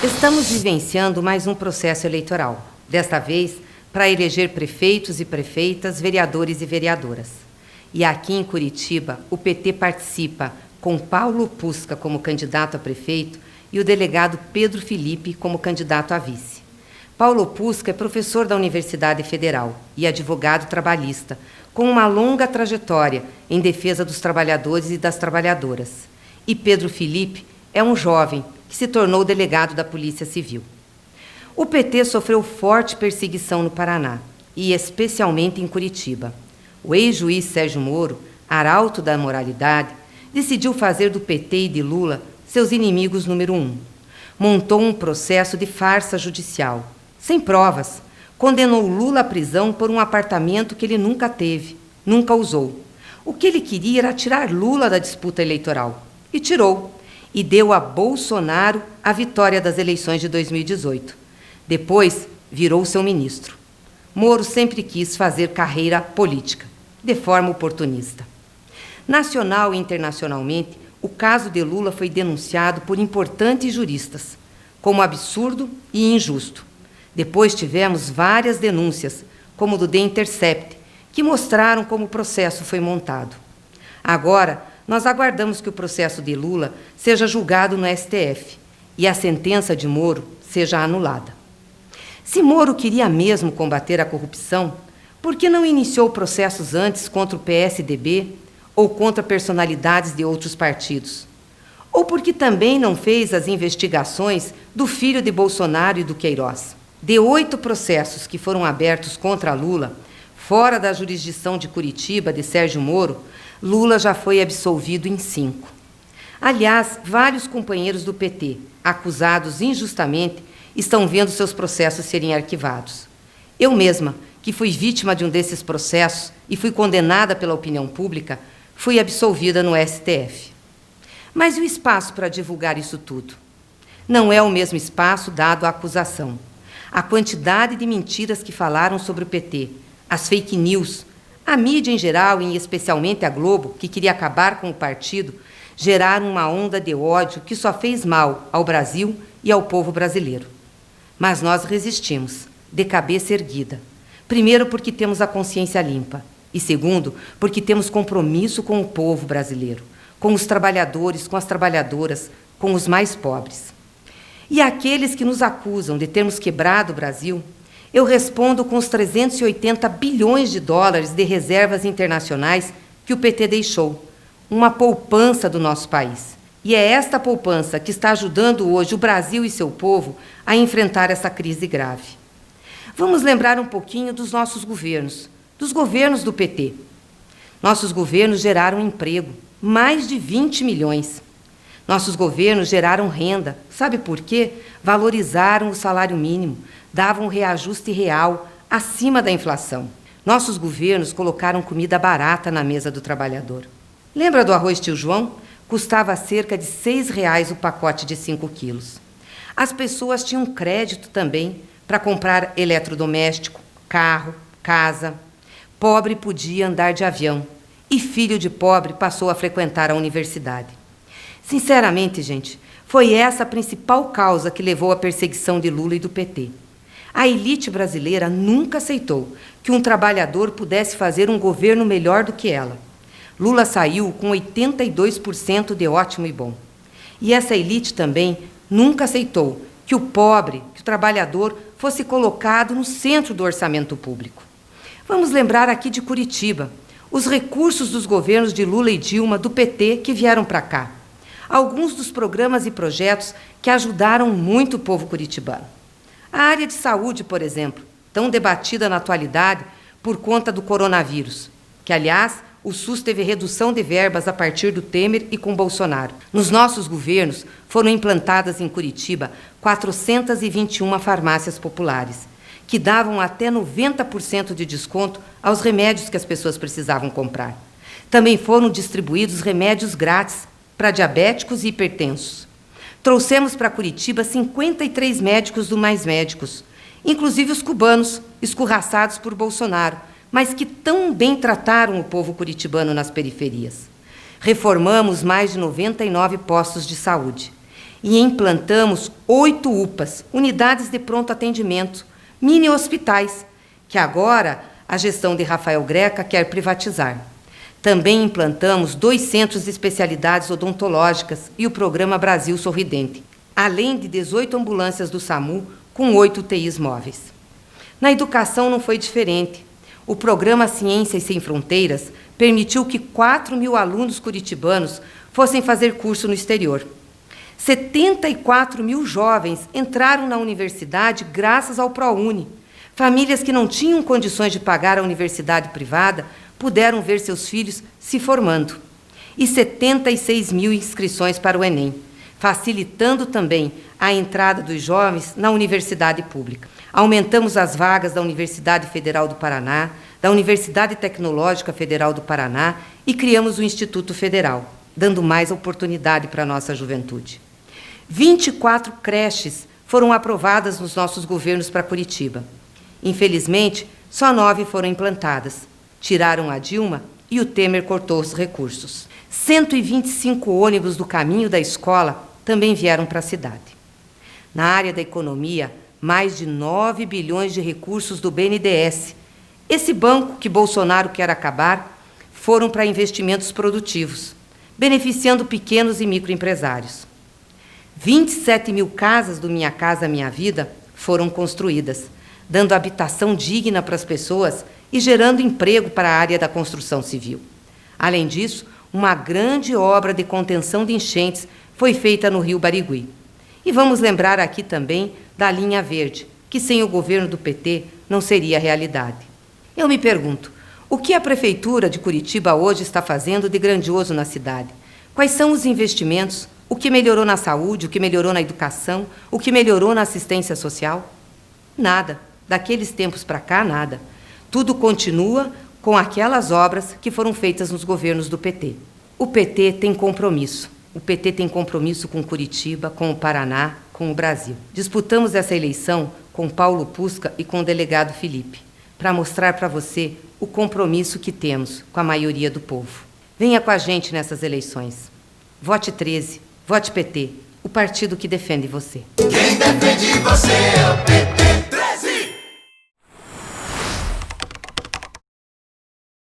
Estamos vivenciando mais um processo eleitoral, desta vez para eleger prefeitos e prefeitas, vereadores e vereadoras. E aqui em Curitiba, o PT participa com Paulo Pusca como candidato a prefeito e o delegado Pedro Felipe como candidato a vice. Paulo Pusca é professor da Universidade Federal e advogado trabalhista, com uma longa trajetória em defesa dos trabalhadores e das trabalhadoras. E Pedro Felipe é um jovem que se tornou delegado da Polícia Civil. O PT sofreu forte perseguição no Paraná, e especialmente em Curitiba. O ex-juiz Sérgio Moro, arauto da moralidade, decidiu fazer do PT e de Lula seus inimigos número 1. Montou um processo de farsa judicial, sem provas. Condenou Lula à prisão por um apartamento que ele nunca teve, nunca usou. O que ele queria era tirar Lula da disputa eleitoral. E tirou. E deu a Bolsonaro a vitória das eleições de 2018. Depois, virou seu ministro. Moro sempre quis fazer carreira política, de forma oportunista. Nacional e internacionalmente, o caso de Lula foi denunciado por importantes juristas, como absurdo e injusto. Depois tivemos várias denúncias, como do The Intercept, que mostraram como o processo foi montado. Agora, nós aguardamos que o processo de Lula seja julgado no STF e a sentença de Moro seja anulada. Se Moro queria mesmo combater a corrupção, por que não iniciou processos antes contra o PSDB ou contra personalidades de outros partidos? Ou por que também não fez as investigações do filho de Bolsonaro e do Queiroz? De 8 processos que foram abertos contra Lula, fora da jurisdição de Curitiba de Sérgio Moro, Lula já foi absolvido em 5. Aliás, vários companheiros do PT, acusados injustamente, estão vendo seus processos serem arquivados. Eu mesma, que fui vítima de um desses processos e fui condenada pela opinião pública, fui absolvida no STF. Mas e o espaço para divulgar isso tudo? Não é o mesmo espaço dado à acusação. A quantidade de mentiras que falaram sobre o PT, as fake news, a mídia em geral, e especialmente a Globo, que queria acabar com o partido, geraram uma onda de ódio que só fez mal ao Brasil e ao povo brasileiro. Mas nós resistimos, de cabeça erguida. Primeiro, porque temos a consciência limpa. E segundo, porque temos compromisso com o povo brasileiro, com os trabalhadores, com as trabalhadoras, com os mais pobres. E aqueles que nos acusam de termos quebrado o Brasil, eu respondo com os 380 bilhões de dólares de reservas internacionais que o PT deixou, uma poupança do nosso país. E é esta poupança que está ajudando hoje o Brasil e seu povo a enfrentar essa crise grave. Vamos lembrar um pouquinho dos nossos governos, dos governos do PT. Nossos governos geraram emprego, mais de 20 milhões. Nossos governos geraram renda. Sabe por quê? Valorizaram o salário mínimo, davam um reajuste real, acima da inflação. Nossos governos colocaram comida barata na mesa do trabalhador. Lembra do arroz Tio João? Custava cerca de R$ 6,00 o pacote de 5 quilos. As pessoas tinham crédito também para comprar eletrodoméstico, carro, casa. Pobre podia andar de avião e filho de pobre passou a frequentar a universidade. Sinceramente, gente, foi essa a principal causa que levou à perseguição de Lula e do PT. A elite brasileira nunca aceitou que um trabalhador pudesse fazer um governo melhor do que ela. Lula saiu com 82% de ótimo e bom. E essa elite também nunca aceitou que o pobre, que o trabalhador, fosse colocado no centro do orçamento público. Vamos lembrar aqui de Curitiba, os recursos dos governos de Lula e Dilma, do PT, que vieram para cá. Alguns dos programas e projetos que ajudaram muito o povo curitibano. A área de saúde, por exemplo, tão debatida na atualidade por conta do coronavírus, que, aliás, o SUS teve redução de verbas a partir do Temer e com Bolsonaro. Nos nossos governos, foram implantadas em Curitiba 421 farmácias populares, que davam até 90% de desconto aos remédios que as pessoas precisavam comprar. Também foram distribuídos remédios grátis para diabéticos e hipertensos. Trouxemos para Curitiba 53 médicos do Mais Médicos, inclusive os cubanos, escorraçados por Bolsonaro, mas que tão bem trataram o povo curitibano nas periferias. Reformamos mais de 99 postos de saúde. e implantamos 8 UPAs, unidades de pronto atendimento, mini hospitais, que agora a gestão de Rafael Greca quer privatizar. Também implantamos 2 centros de especialidades odontológicas e o programa Brasil Sorridente, além de 18 ambulâncias do SAMU com 8 UTIs móveis. Na educação não foi diferente. O programa Ciências Sem Fronteiras permitiu que 4.000 alunos curitibanos fossem fazer curso no exterior. 74.000 jovens entraram na universidade graças ao ProUni. Famílias que não tinham condições de pagar a universidade privada puderam ver seus filhos se formando. E 76.000 inscrições para o Enem, facilitando também a entrada dos jovens na universidade pública. Aumentamos as vagas da Universidade Federal do Paraná, da Universidade Tecnológica Federal do Paraná e criamos o Instituto Federal, dando mais oportunidade para a nossa juventude. 24 creches foram aprovadas nos nossos governos para Curitiba. Infelizmente, só 9 foram implantadas. Tiraram a Dilma e o Temer cortou os recursos. 125 ônibus do caminho da escola também vieram para a cidade. Na área da economia, mais de 9 bilhões de recursos do BNDES. Esse banco que Bolsonaro quer acabar foram para investimentos produtivos, beneficiando pequenos e microempresários. 27.000 casas do Minha Casa Minha Vida foram construídas, dando habitação digna para as pessoas e gerando emprego para a área da construção civil. Além disso, uma grande obra de contenção de enchentes foi feita no Rio Barigui. E vamos lembrar aqui também da linha verde, que sem o governo do PT não seria realidade. Eu me pergunto, o que a Prefeitura de Curitiba hoje está fazendo de grandioso na cidade? Quais são os investimentos? O que melhorou na saúde? O que melhorou na educação? O que melhorou na assistência social? Nada. Daqueles tempos para cá, nada. Tudo continua com aquelas obras que foram feitas nos governos do PT. O PT tem compromisso. O PT tem compromisso com Curitiba, com o Paraná, com o Brasil. Disputamos essa eleição com Paulo Pusca e com o delegado Felipe, para mostrar para você o compromisso que temos com a maioria do povo. Venha com a gente nessas eleições. Vote 13, vote PT, o partido que defende você. Quem defende você é o PT.